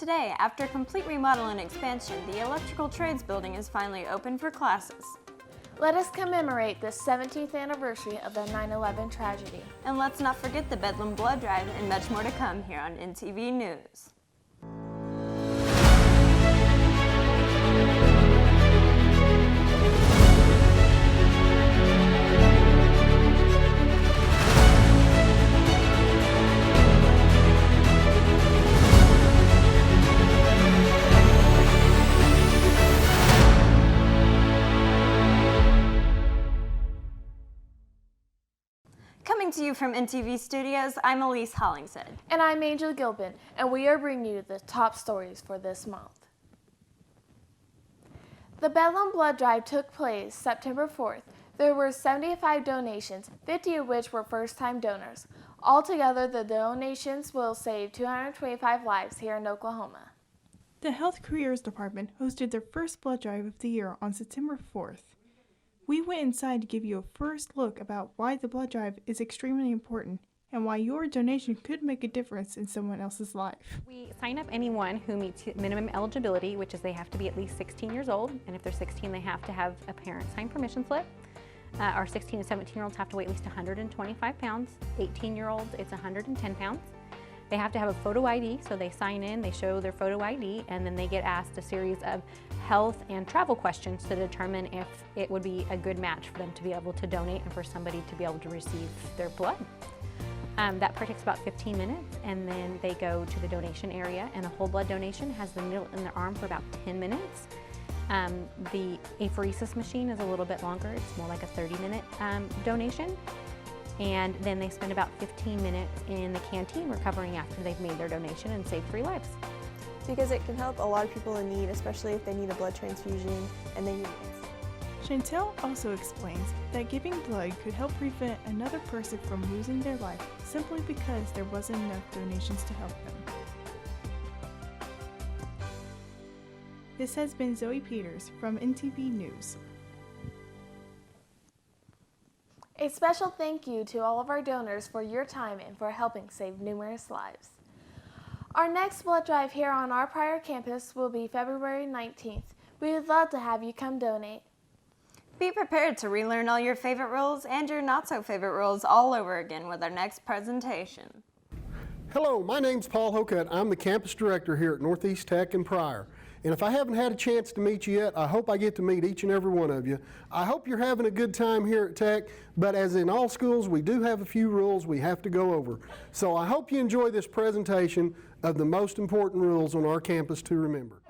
Today, after complete remodel and expansion, the Electrical Trades building is finally open for classes. Let us commemorate the 17th anniversary of the 9/11 tragedy. And let's not forget the Bedlam Blood Drive and much more to come here on NTV News. Coming to you from NTV Studios, I'm Elise Hollingshead. And I'm Angel Gilpin, and we are bringing you the top stories for this month. The Bedlam Blood Drive took place September 4th. There were 75 donations, 50 of which were first-time donors. Altogether, the donations will save 225 lives here in Oklahoma. The Health Careers Department hosted their first blood drive of the year on September 4th. We went inside to give you a first look about why the blood drive is extremely important and why your donation could make a difference in someone else's life. We sign up anyone who meets minimum eligibility, which is they have to be at least 16 years old, and if they're 16, they have to have a parent sign permission slip. Our 16 and 17-year-olds have to weigh at least 125 pounds. 18-year-olds, it's 110 pounds. They have to have a photo ID, so they sign in, they show their photo ID, and then they get asked a series of health and travel questions to determine if it would be a good match for them to be able to donate and for somebody to be able to receive their blood. That part takes about 15 minutes, and then they go to the donation area, and a whole blood donation has the needle in their arm for about 10 minutes. The apheresis machine is a little bit longer. It's more like a 30-minute donation. And then they spend about 15 minutes in the canteen recovering after they've made their donation and saved 3 lives. Because it can help a lot of people in need, especially if they need a blood transfusion and they need it. Chantel also explains that giving blood could help prevent another person from losing their life simply because there wasn't enough donations to help them. This has been Zoe Peters from NTV News. A special thank you to all of our donors for your time and for helping save numerous lives. Our next blood drive here on our Pryor campus will be February 19th. We would love to have you come donate. Be prepared to relearn all your favorite roles and your not-so-favorite roles all over again with our next presentation. Hello, my name's Paul Hocutt. I'm the campus director here at Northeast Tech in Pryor. And if I haven't had a chance to meet you yet, I hope I get to meet each and every one of you. I hope you're having a good time here at Tech, but as in all schools, we do have a few rules we have to go over. So I hope you enjoy this presentation of the most important rules on our campus to remember.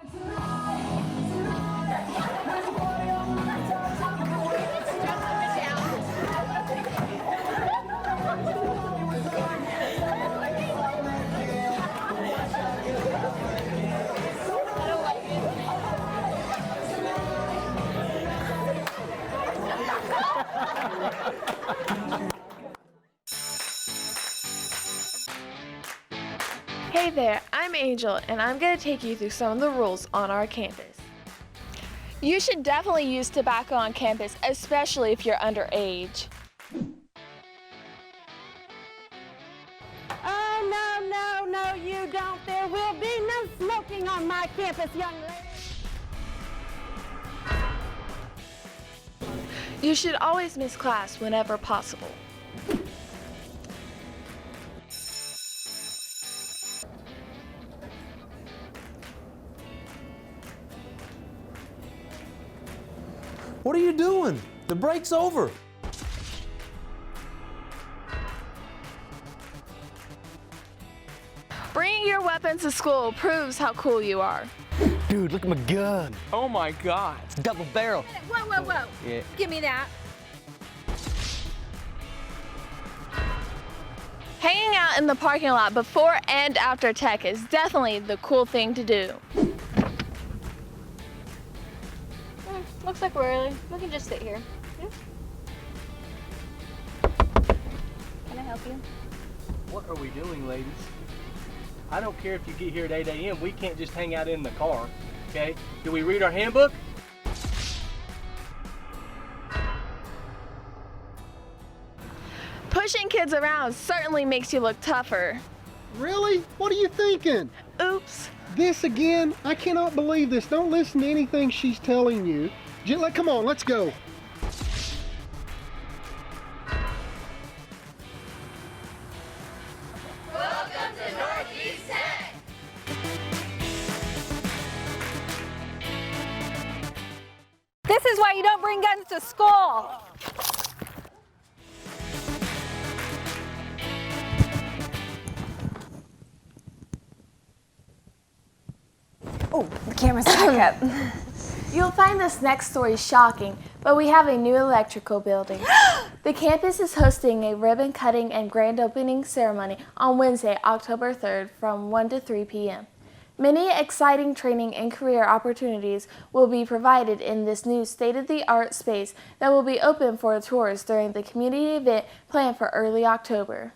Hey there, I'm Angel, and I'm going to take you through some of the rules on our campus. You should definitely use tobacco on campus, especially if you're underage. Oh, no, you don't. There will be no smoking on my campus, young lady. You should always miss class whenever possible. What are you doing? The break's over. Bringing your weapons to school proves how cool you are. Dude, look at my gun. Oh my God. It's double barrel. Whoa. Yeah. Give me that. Hanging out in the parking lot before and after tech is definitely the cool thing to do. Looks like we're early. We can just sit here. Yeah. Can I help you? What are we doing, ladies? I don't care if you get here at 8 a.m. We can't just hang out in the car, okay? Do we read our handbook? Pushing kids around certainly makes you look tougher. Really? What are you thinking? Oops. This again? I cannot believe this. Don't listen to anything she's telling you. Come on, let's go. This is why you don't bring guns to school. Oh, the camera's back up. You'll find this next story shocking, but we have a new electrical building. The campus is hosting a ribbon cutting and grand opening ceremony on Wednesday, October 3rd from 1 to 3 p.m. Many exciting training and career opportunities will be provided in this new state-of-the-art space that will be open for tours during the community event planned for early October.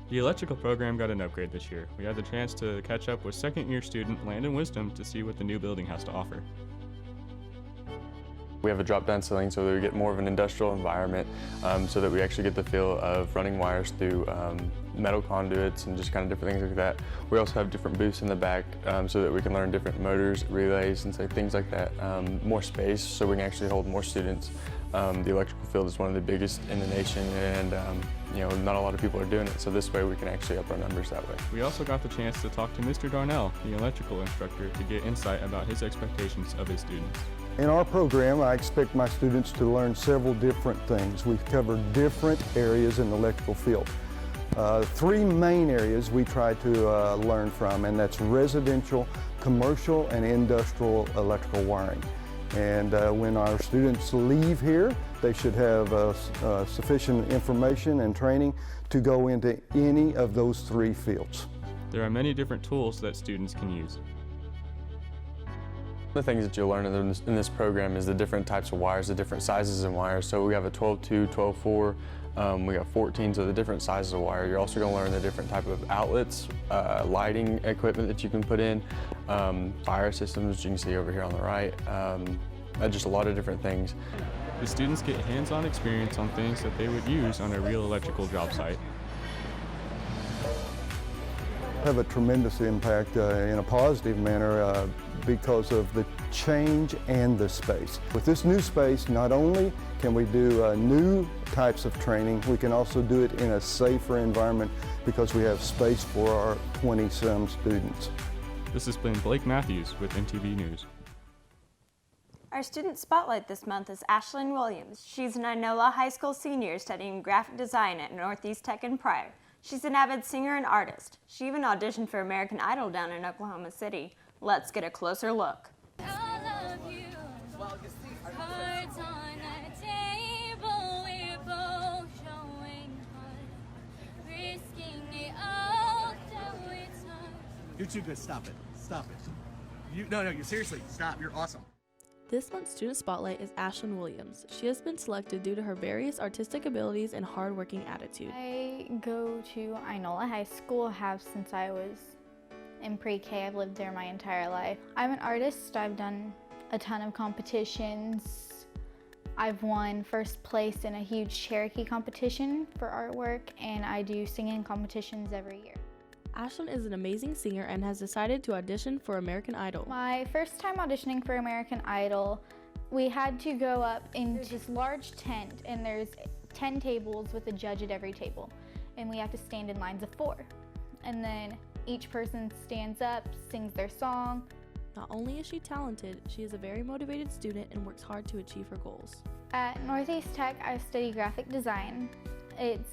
The electrical program got an upgrade this year. We had the chance to catch up with second-year student Landon Wisdom to see what the new building has to offer. We have a drop-down ceiling so that we get more of an industrial environment, so that we actually get the feel of running wires through metal conduits and just kind of different things like that. We also have different booths in the back so that we can learn different motors, relays, and things like that. More space so we can actually hold more students. The electrical field is one of the biggest in the nation, and not a lot of people are doing it, so this way we can actually up our numbers that way. We also got the chance to talk to Mr. Darnell, the electrical instructor, to get insight about his expectations of his students. In our program, I expect my students to learn several different things. We've covered different areas in the electrical field. Three main areas we try to learn from, and that's residential, commercial, and industrial electrical wiring. And when our students leave here, they should have sufficient information and training to go into any of those three fields. There are many different tools that students can use. The things that you'll learn in this program is the different types of wires, the different sizes of wires. So we have a 12-2, 12-4, we got 14, so the different sizes of wire. You're also going to learn the different type of outlets, lighting equipment that you can put in, fire systems, which you can see over here on the right, just a lot of different things. The students get hands-on experience on things that they would use on a real electrical job site. Have a tremendous impact in a positive manner because of the change and the space. With this new space, not only can we do new types of training, we can also do it in a safer environment because we have space for our 20-some students. This has been Blake Matthews with NTV News. Our student spotlight this month is Ashlyn Williams. She's an Inola High School senior studying graphic design at Northeast Tech in Pryor. She's an avid singer and artist. She even auditioned for American Idol down in Oklahoma City. Let's get a closer look. You're too good. Stop it. Stop it. No, seriously, stop. You're awesome. This month's Student Spotlight is Ashlyn Williams. She has been selected due to her various artistic abilities and hard-working attitude. I go to Inola High School, have since I was in pre-K. I've lived there my entire life. I'm an artist. I've done a ton of competitions. I've won first place in a huge Cherokee competition for artwork, and I do singing competitions every year. Ashlyn is an amazing singer and has decided to audition for American Idol. My first time auditioning for American Idol, we had to go up into this large tent, and there's 10 tables with a judge at every table, and we have to stand in lines of 4. And then each person stands up, sings their song. Not only is she talented, she is a very motivated student and works hard to achieve her goals. At Northeast Tech, I study graphic design. It's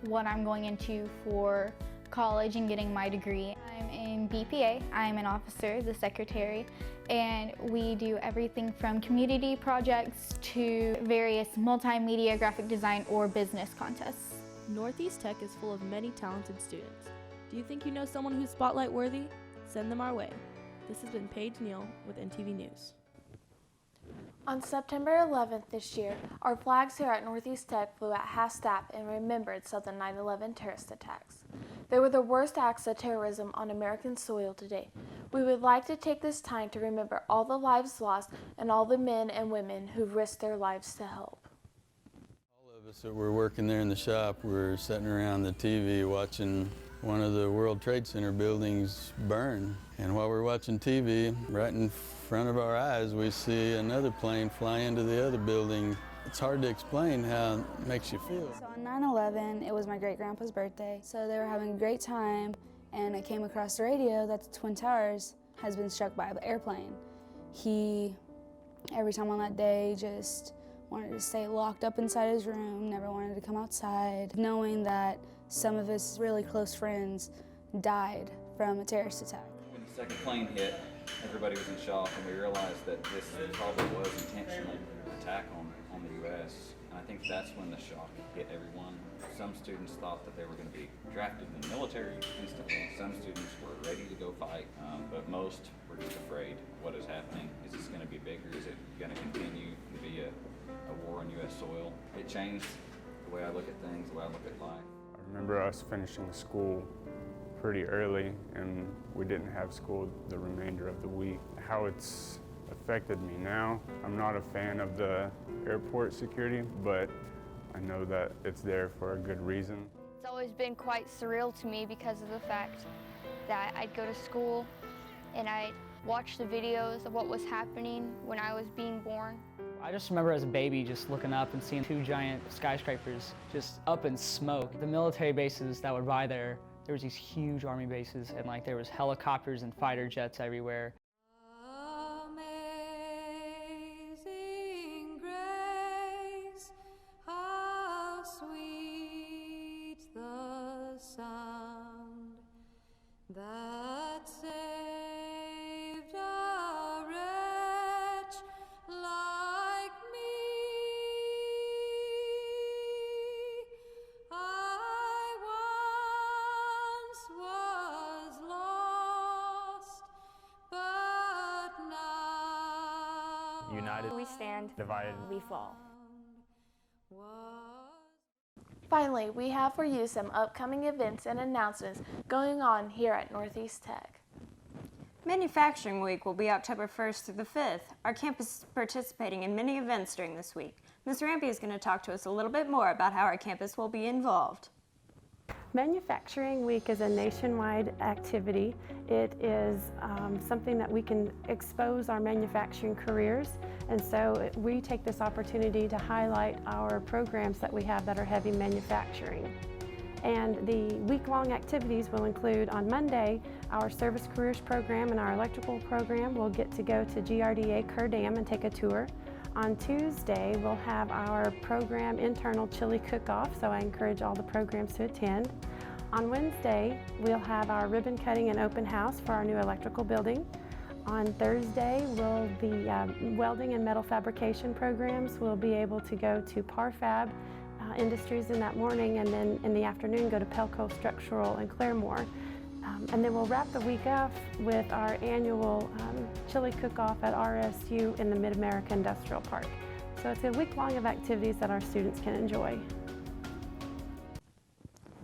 what I'm going into for college and getting my degree. I'm in BPA. I'm an officer, the secretary, and we do everything from community projects to various multimedia graphic design or business contests. Northeast Tech is full of many talented students. Do you think you know someone who's spotlight worthy? Send them our way. This has been Paige Neal with NTV News. On September 11th this year, our flags here at Northeast Tech flew at half-staff in remembrance of the 9/11 terrorist attacks. They were the worst acts of terrorism on American soil today. We would like to take this time to remember all the lives lost and all the men and women who risked their lives to help. All of us that were working there in the shop were sitting around the TV watching one of the World Trade Center buildings burn. And while we're watching TV, right in front of our eyes, we see another plane fly into the other building. It's hard to explain how it makes you feel. So on 9/11, it was my great-grandpa's birthday. So they were having a great time, and I came across the radio that the Twin Towers has been struck by an airplane. He, every time on that day, just wanted to stay locked up inside his room, never wanted to come outside, knowing that some of his really close friends died from a terrorist attack. When the second plane hit, everybody was in shock, and we realized that this probably was intentional attack on the U.S. And I think that's when the shock hit everyone. Some students thought that they were going to be drafted in the military instantly. Some students were ready to go fight, but most were just afraid. What is happening? Is this going to be bigger? Is it going to continue to be a war on U.S. soil? It changed the way I look at things, the way I look at life. I remember us finishing school pretty early, and we didn't have school the remainder of the week. How it's affected me now, I'm not a fan of the airport security, but I know that it's there for a good reason. It's always been quite surreal to me because of the fact that I'd go to school and I'd watch the videos of what was happening when I was being born. I just remember as a baby just looking up and seeing 2 giant skyscrapers just up in smoke. The military bases that were by there was these huge army bases, and like there was helicopters and fighter jets everywhere. Amazing grace, how sweet the sound that saved a wretch like me. I once was lost, but now united we stand, divided we fall. Finally, we have for you some upcoming events and announcements going on here at Northeast Tech. Manufacturing Week will be October 1st through the 5th. Our campus is participating in many events during this week. Ms. Rampy is going to talk to us a little bit more about how our campus will be involved. Manufacturing Week is a nationwide activity. It is something that we can expose our manufacturing careers, and so we take this opportunity to highlight our programs that we have that are heavy manufacturing. And the week-long activities will include, on Monday, our Service Careers program and our electrical program will get to go to GRDA Kerr Dam and take a tour. On Tuesday, we'll have our program internal chili cook-off, so I encourage all the programs to attend. On Wednesday, we'll have our ribbon cutting and open house for our new electrical building. On Thursday, the welding and metal fabrication programs will be able to go to Parfab Industries in that morning, and then in the afternoon go to Pelco Structural in Claremore. And then we'll wrap the week off with our annual chili cook-off at RSU in the Mid-America Industrial Park. So it's a week-long of activities that our students can enjoy.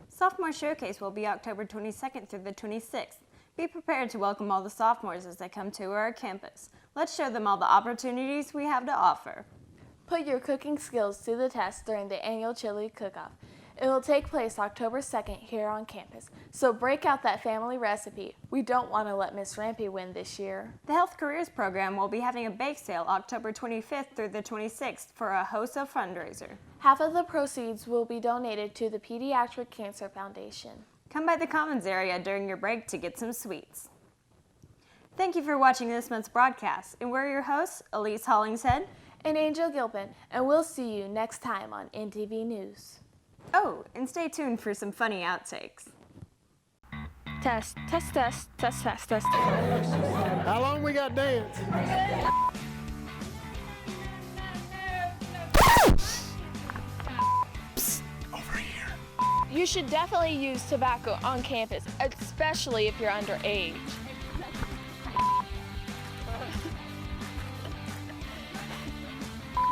Sophomore Showcase will be October 22nd through the 26th. Be prepared to welcome all the sophomores as they come to our campus. Let's show them all the opportunities we have to offer. Put your cooking skills to the test during the annual chili cook-off. It will take place October 2nd here on campus, so break out that family recipe. We don't want to let Miss Rampy win this year. The Health Careers program will be having a bake sale October 25th through the 26th for a HOSA fundraiser. Half of the proceeds will be donated to the Pediatric Cancer Foundation. Come by the Commons area during your break to get some sweets. Thank you for watching this month's broadcast, and we're your hosts, Elise Hollingshead and Angel Gilpin, and we'll see you next time on NTV News. Oh, and stay tuned for some funny outtakes. Test, test, test, test, test, test. How long we got dance? Psst, over here. You should definitely use tobacco on campus, especially if you're underage.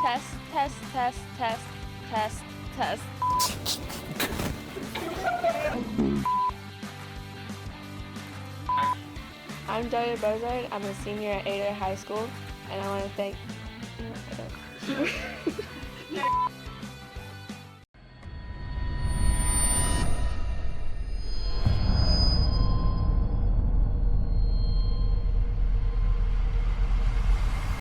Test, test, test, test, test, test. I'm Daria Bozard. I'm a senior at Ada High School, and I want to thank...